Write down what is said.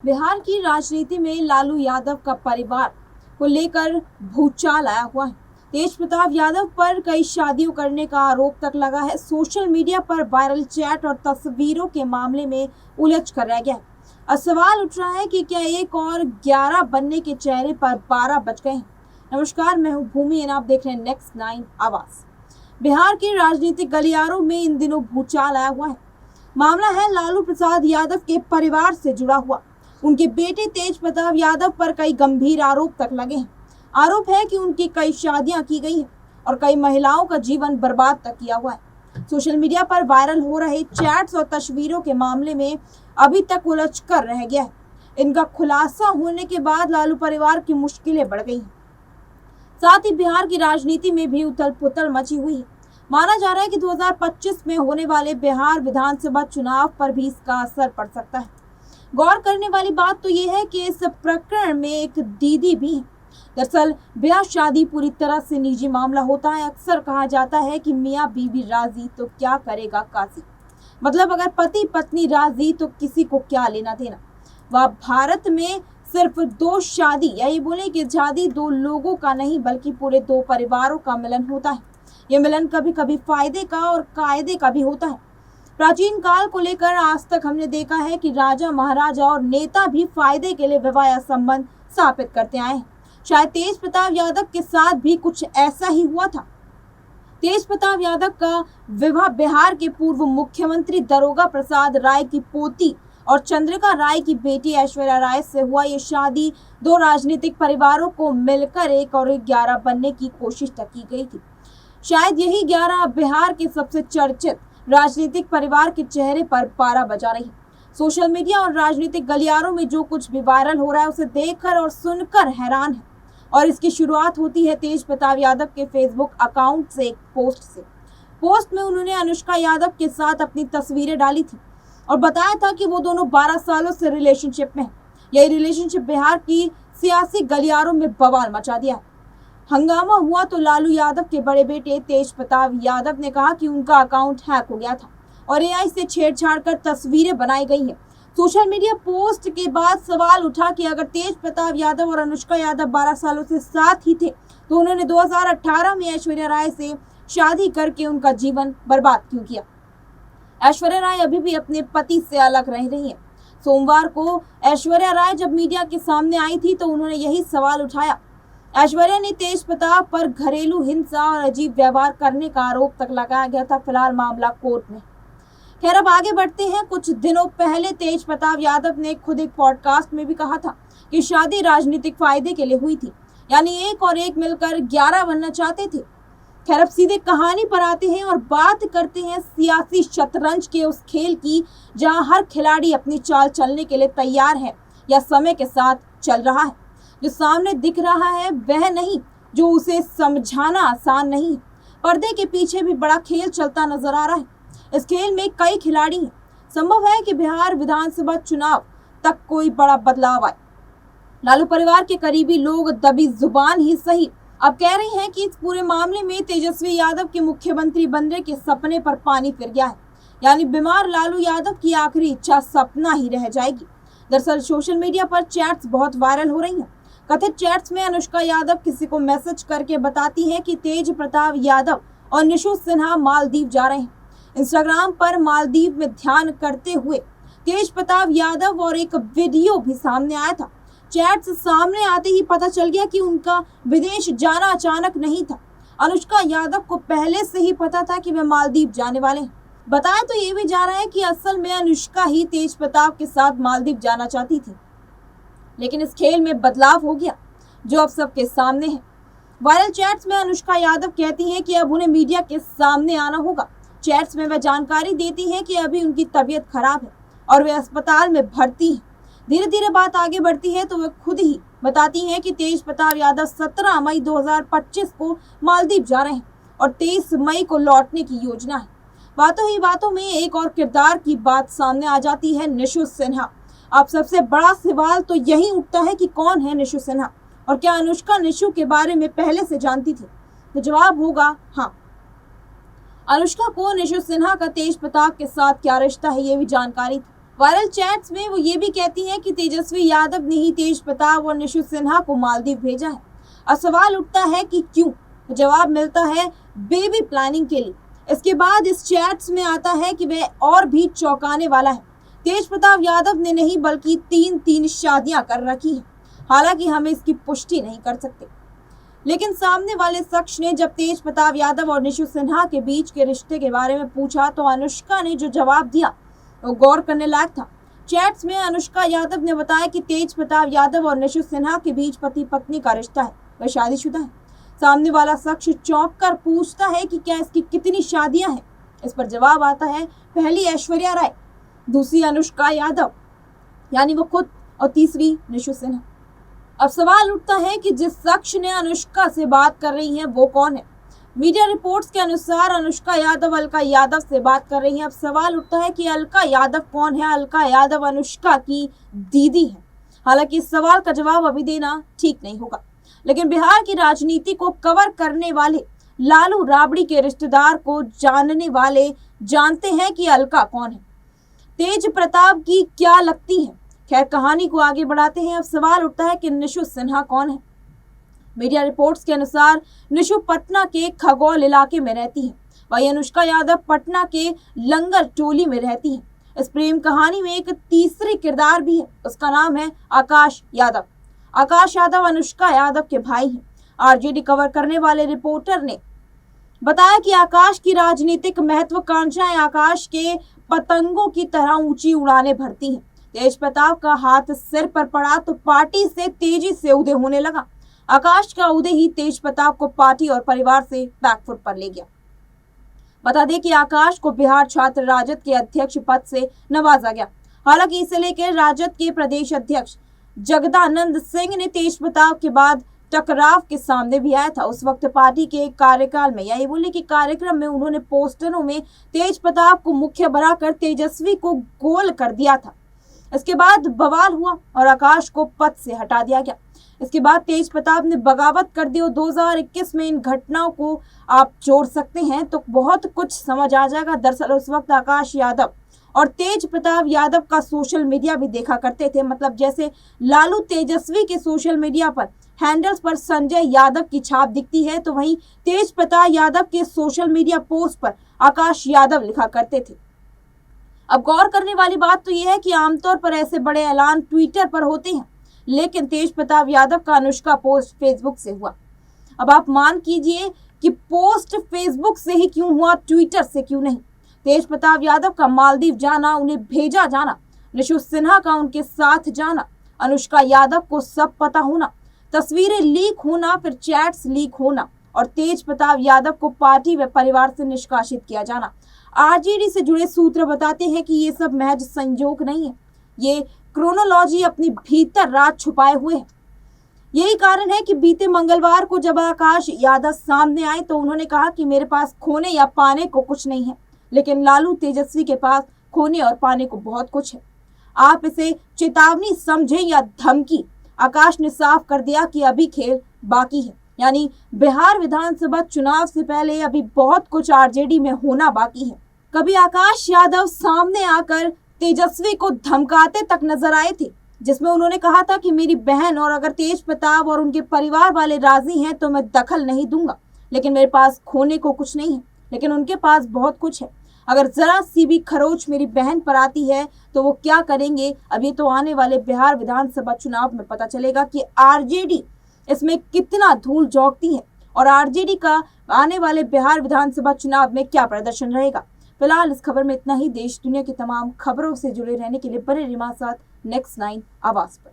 बिहार की राजनीति में लालू यादव का परिवार को लेकर भूचाल आया हुआ है। तेज प्रताप यादव पर कई शादियों करने का आरोप तक लगा है। सोशल मीडिया पर वायरल चैट और तस्वीरों के मामले में उलझ कर रह गया है। अब सवाल उठ रहा है कि क्या एक और 11 बनने के चेहरे पर 12 बज गए हैं। नमस्कार, मैं हूं भूमि और आप देख रहे हैं नेक्स्ट 9 आवाज। बिहार के राजनीतिक गलियारों में इन दिनों भूचाल आया हुआ है। मामला है लालू प्रसाद यादव के परिवार से जुड़ा हुआ। उनके बेटे तेज प्रताप यादव पर कई गंभीर आरोप तक लगे हैं। आरोप है कि उनकी कई शादियां की गई हैं और कई महिलाओं का जीवन बर्बाद तक किया हुआ है। सोशल मीडिया पर वायरल हो रहे चैट्स और तस्वीरों के मामले में अभी तक उलझ कर रह गया है। इनका खुलासा होने के बाद लालू परिवार की मुश्किलें बढ़ गई हैं। साथ ही बिहार की राजनीति में भी उथल पुथल मची हुई है। माना जा रहा है कि 2025 में होने वाले बिहार विधानसभा चुनाव पर भी इसका असर पड़ सकता है। गौर करने वाली बात तो ये है कि इस प्रकरण में एक दीदी भी है। दरअसल ब्याह शादी पूरी तरह से निजी मामला होता है। अक्सर कहा जाता है कि मियाँ बीवी राजी तो क्या करेगा काजी। मतलब अगर पति पत्नी राजी तो किसी को क्या लेना देना। वह भारत में सिर्फ 2 शादी, यही बोले कि शादी 2 लोगों का नहीं बल्कि पूरे 2 परिवारों का मिलन होता है। ये मिलन कभी कभी फायदे का और कायदे का भी होता है। प्राचीन काल को लेकर आज तक हमने देखा है कि राजा महाराजा और नेता भी फायदे के लिए विवाह या संबंध स्थापित करते आए हैं। शायद तेज प्रताप यादव के साथ भी कुछ ऐसा ही हुआ था। तेज प्रताप यादव का विवाह बिहार के पूर्व मुख्यमंत्री दारोगा प्रसाद राय की पोती और चंद्रिका राय की बेटी ऐश्वर्या राय से हुआ। ये शादी 2 राजनीतिक परिवारों को मिलकर 1 और 11 बनने की कोशिश तक की गई थी। शायद यही 11 बिहार के सबसे चर्चित राजनीतिक परिवार के चेहरे पर 12 बजा रही। सोशल मीडिया और राजनीतिक गलियारों में जो कुछ भी वायरल हो रहा है उसे देखकर और सुनकर हैरान है। और इसकी शुरुआत होती है तेज प्रताप यादव के फेसबुक अकाउंट से एक पोस्ट से। पोस्ट में उन्होंने अनुष्का यादव के साथ अपनी तस्वीरें डाली थी और बताया था कि वो दोनों 12 सालों से रिलेशनशिप में हैं। यही रिलेशनशिप बिहार की सियासी गलियारों में बवाल मचा दिया है। हंगामा हुआ तो लालू यादव के बड़े बेटे तेज प्रताप यादव ने कहा कि उनका अकाउंट हैक हो गया था और एआई से छेड़छाड़ कर तस्वीरें बनाई गई हैं। सोशल मीडिया पोस्ट के बाद सवाल उठा कि अगर तेज प्रताप यादव और अनुष्का यादव 12 सालों से साथ ही थे तो उन्होंने 2018 में ऐश्वर्या राय से शादी करके उनका जीवन बर्बाद क्यों किया। ऐश्वर्या राय अभी भी अपने पति से अलग रह रही हैं। सोमवार को ऐश्वर्या राय जब मीडिया के सामने आई थी तो उन्होंने यही सवाल उठाया। ऐश्वर्या ने तेज प्रताप पर घरेलू हिंसा और अजीब व्यवहार करने का आरोप तक लगाया गया था। फिलहाल मामला कोर्ट में। खैर, अब आगे बढ़ते हैं। कुछ दिनों पहले तेज प्रताप यादव ने खुद एक पॉडकास्ट में भी कहा था कि शादी राजनीतिक फायदे के लिए हुई थी, यानी 1 और 1 मिलकर 11 बनना चाहते थे। खैर, अब सीधे कहानी पर आते हैं और बात करते हैं सियासी शतरंज के उस खेल की जहां हर खिलाड़ी अपनी चाल चलने के लिए तैयार है या समय के साथ चल रहा है। जो सामने दिख रहा है वह नहीं, जो उसे समझाना आसान नहीं है। पर्दे के पीछे भी बड़ा खेल चलता नजर आ रहा है। इस खेल में कई खिलाड़ी हैं। संभव है कि बिहार विधानसभा चुनाव तक कोई बड़ा बदलाव आए। लालू परिवार के करीबी लोग दबी जुबान ही सही अब कह रहे हैं कि इस पूरे मामले में तेजस्वी यादव के मुख्यमंत्री बनने के सपने पर पानी फिर गया है, यानी बीमार लालू यादव की आखिरी इच्छा सपना ही रह जाएगी। दरअसल सोशल मीडिया पर चैट्स बहुत वायरल हो रही हैं। कथित चैट्स में अनुष्का यादव किसी को मैसेज करके बताती है कि तेज प्रताप यादव और निशु सिन्हा मालदीव जा रहे हैं। इंस्टाग्राम पर मालदीव में ध्यान करते हुए तेज प्रताप यादव और एक वीडियो भी सामने आया था। चैट्स सामने आते ही पता चल गया कि उनका विदेश जाना अचानक नहीं था। अनुष्का यादव को पहले से ही पता था कि वे मालदीव जाने वाले हैं। बताया तो ये भी जा रहा है कि असल में अनुष्का ही तेज प्रताप के साथ मालदीव जाना चाहती थी, लेकिन इस खेल में बदलाव हो गया जो अब सबके सामने है। वायरल चैट्स में अनुष्का यादव कहती हैं कि अब उन्हें मीडिया के सामने आना होगा। चैट्स में वह जानकारी देती हैं कि अभी उनकी तबीयत खराब है और वे अस्पताल में भर्ती हैं। धीरे धीरे बात आगे बढ़ती है तो वे खुद ही बताती हैं कि तेज प्रताप यादव 17 मई 2025 को मालदीव जा रहे हैं और 23 मई को लौटने की योजना है। बातों ही बातों में एक और किरदार की बात सामने आ जाती है, निशु सिन्हा। अब सबसे बड़ा सवाल तो यही उठता है कि कौन है निशु सिन्हा और क्या अनुष्का निशु के बारे में पहले से जानती थी? तो जवाब होगा हाँ। अनुष्का को निशु सिन्हा का तेज प्रताप के साथ क्या रिश्ता है, ये भी जानकारी थी। वायरल चैट्स में वो ये भी कहती हैं कि तेजस्वी यादव ने ही तेज प्रताप और निशु सिन्हा को मालदीव भेजा है। अब सवाल उठता है कि क्यों? जवाब मिलता है बेबी प्लानिंग के लिए। इसके बाद इस चैट्स में आता है कि वह और भी चौंकाने वाला है। तेज प्रताप यादव ने नहीं बल्कि तीन शादियां कर रखी हैं। हालांकि हम इसकी पुष्टि नहीं कर सकते, लेकिन सामने वाले शख्स ने जब तेज प्रताप यादव और निशु सिन्हा के बीच के रिश्ते के बारे में पूछा तो अनुष्का ने जो जवाब दिया वो गौर करने लायक था। चैट्स में अनुष्का यादव ने बताया कि तेज प्रताप यादव और निशु सिन्हा के बीच पति पत्नी का रिश्ता है, वह शादीशुदा है। सामने वाला शख्स चौंक कर पूछता है कि क्या इसकी कितनी शादियां हैं। इस पर जवाब आता है पहली ऐश्वर्या राय, दूसरी अनुष्का यादव यानी वो खुद, और तीसरी निशु सिन्हा। अब सवाल उठता है कि जिस शख्स ने अनुष्का से बात कर रही हैं वो कौन है? मीडिया रिपोर्ट्स के अनुसार अनुष्का यादव अलका यादव से बात कर रही हैं। अब सवाल उठता है कि अलका यादव कौन है? अलका यादव अनुष्का की दीदी है। हालांकि इस सवाल का जवाब अभी देना ठीक नहीं होगा, लेकिन बिहार की राजनीति को कवर करने वाले लालू राबड़ी के रिश्तेदार को जानने वाले जानते हैं कि अलका कौन है, तेज प्रताप की क्या लगती है। खैर, कहानी को आगे बढ़ाते हैं। अब सवाल उठता है कि निशु सिन्हा कौन है? मीडिया रिपोर्ट्स के अनुसार निशु पटना के खगौल इलाके में रहती है, वहीं अनुष्का यादव पटना के लंगर टोली में रहती है। इस प्रेम कहानी में एक तीसरी किरदार भी है, उसका नाम है आकाश यादव। आकाश यादव अनुष्का यादव के भाई हैं। आरजेडी कवर करने वाले रिपोर्टर ने बताया कि आकाश की राजनीतिक महत्वाकांक्षाएं आकाश के पतंगों की तरह ऊंची उड़ानें भरती हैं। तेज प्रताप का हाथ सिर पर पड़ा तो पार्टी से तेजी से उदय होने लगा। आकाश का उदय ही तेज प्रताप को पार्टी और परिवार से बैकफुट पर ले गया। बता दें कि आकाश को बिहार छात्र राजद के अध्यक्ष पद से नवाजा गया। हालांकि इसे लेकर राजद के प्रदेश अध्यक्ष जगदानंद सिंह ने तेज प्रताप के बाद टकराव के सामने भी आया था। उस वक्त पार्टी के कार्यकाल में यही बोले कि कार्यक्रम में उन्होंने पोस्टरों में तेज प्रताप को मुख्य बनाकर तेजस्वी को गोल कर दिया था। इसके बाद बवाल हुआ और आकाश को पद से हटा दिया गया। इसके बाद तेज प्रताप ने बगावत कर दी और 2021 में इन घटनाओं को आप जोड़ सकते हैं तो बहुत कुछ समझ आ जाएगा। दरअसल उस वक्त आकाश यादव और तेज प्रताप यादव का सोशल मीडिया भी देखा करते थे। मतलब जैसे लालू तेजस्वी के सोशल मीडिया पर हैंडल्स पर संजय यादव की छाप दिखती है, तो वहीं तेज प्रताप यादव के सोशल मीडिया पोस्ट पर आकाश यादव लिखा करते थे। अब गौर करने वाली बात तो यह है कि आमतौर पर ऐसे बड़े ऐलान ट्विटर पर होते हैं, लेकिन तेज प्रताप यादव का अनुष्का पोस्ट फेसबुक से हुआ। अब आप मान कीजिए कि पोस्ट फेसबुक से ही क्यों हुआ, ट्विटर से क्यों नहीं। तेज प्रताप यादव का मालदीव जाना, उन्हें भेजा जाना, निशु सिन्हा का उनके साथ जाना, अनुष्का यादव को सब पता होना, तस्वीरें लीक होना, फिर चैट्स लीक होना और तेज प्रताप यादव को पार्टी व परिवार से निष्कासित किया जाना। आरजेडी से जुड़े सूत्र बताते हैं कि ये सब महज संयोग नहीं है, ये क्रोनोलॉजी अपने भीतर राज छुपाए हुए है। यही कारण है कि बीते मंगलवार को जब आकाश यादव सामने आए तो उन्होंने कहा कि मेरे पास खोने या पाने को कुछ नहीं है, लेकिन लालू तेजस्वी के पास खोने और पाने को बहुत कुछ है। आप इसे चेतावनी समझें या धमकी। आकाश ने साफ कर दिया कि अभी खेल बाकी है, यानी बिहार विधानसभा चुनाव से पहले अभी बहुत कुछ आरजेडी में होना बाकी है। कभी आकाश यादव सामने आकर तेजस्वी को धमकाते तक नजर आए थे, जिसमें उन्होंने कहा था कि मेरी बहन और अगर तेज प्रताप और उनके परिवार वाले राजी हैं तो मैं दखल नहीं दूंगा, लेकिन मेरे पास खोने को कुछ नहीं है, लेकिन उनके पास बहुत कुछ है। अगर जरा सी भी खरोच मेरी बहन पर आती है तो वो क्या करेंगे, अभी तो आने वाले बिहार विधानसभा चुनाव में पता चलेगा कि आरजेडी इसमें कितना धूल झोंकती है और आरजेडी का आने वाले बिहार विधानसभा चुनाव में क्या प्रदर्शन रहेगा। फिलहाल इस खबर में इतना ही। देश दुनिया की तमाम खबरों से जुड़े रहने के लिए बने रहिए हमारे साथ नेक्स्ट 9 आवाज पर।